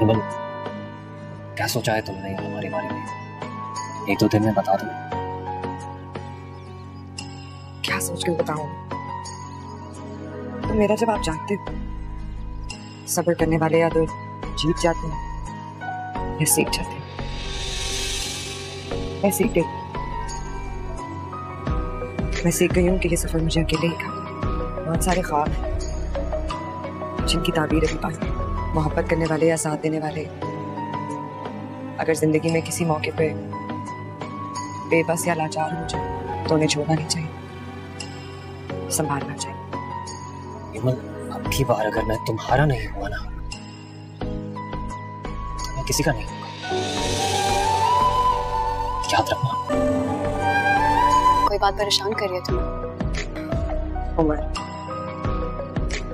इमन, क्या सोचा है तुमने हमारे बारे में? एक दो दिन में बता दो। क्या सोच के बताऊं? तो मेरा जवाब जानते हो, सब्र करने वाले या तो जीत जाते हैं या सीख जाते हैं। मैं सीख गई हूँ कि ये सफर मुझे अकेले ही का। बहुत सारे ख्वाब हैं जिनकी ताबीर अभी पाई। मोहब्बत करने वाले या साथ देने वाले अगर जिंदगी में किसी मौके पे बेबस या लाचार हो जाए तो उन्हें छोड़ना नहीं चाहिए, संभालना चाहिए। इमन, अब की बार अगर मैं तुम्हारा नहीं हुआ ना तो मैं किसी का नहीं होगा, याद रखना। कोई बात परेशान कर रही है तुम्हें?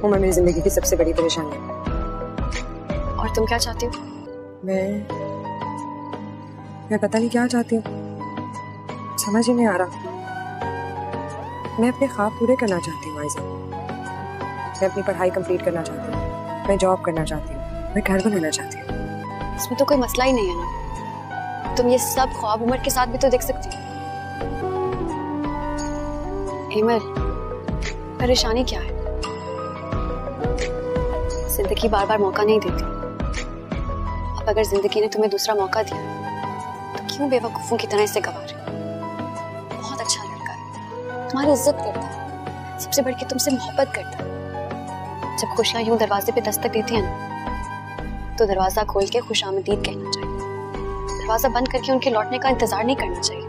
उमर मेरी जिंदगी की सबसे बड़ी परेशानी है। और तुम क्या चाहती हो? मैं पता नहीं क्या चाहती हूँ, समझ ही नहीं आ रहा। मैं अपने ख्वाब पूरे करना चाहती हूँ आयज़ा। मैं अपनी पढ़ाई कंप्लीट करना चाहती हूँ, मैं जॉब करना चाहती हूँ, मैं घर बनाना चाहती हूँ। इसमें तो कोई मसला ही नहीं है ना। तुम ये सब ख्वाब उमर के साथ भी तो देख सकती हो। इमर, परेशानी क्या है? जिंदगी बार बार मौका नहीं देती। अब अगर जिंदगी ने तुम्हें दूसरा मौका दिया तो क्यों बेवकूफों की तरह इसे गवा रही? बहुत अच्छा लड़का है, तुम्हारी इज्जत करता है, सबसे बढ़ के तुमसे मोहब्बत करता है। जब खुशियां यूं दरवाजे पे दस्तक देती हैं ना, तो दरवाजा खोल के खुशामदीद कहना चाहिए। दरवाजा बंद करके उनके लौटने का इंतजार नहीं करना चाहिए।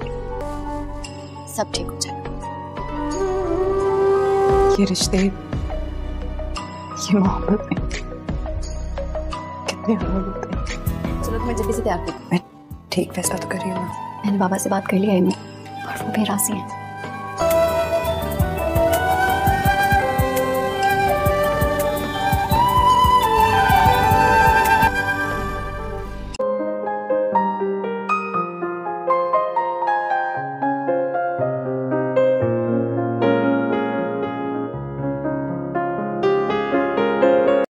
सब ठीक हो जाए। ये रिश्ते, ये मोहब्बत में कितने अनमोल होते हैं। चलो तुम्हें जल्दी से तैयार कर। मैं ठीक फैसला तो कर रही हूँ। मैंने बाबा से बात कर लिया है और वो भी राजी हैं।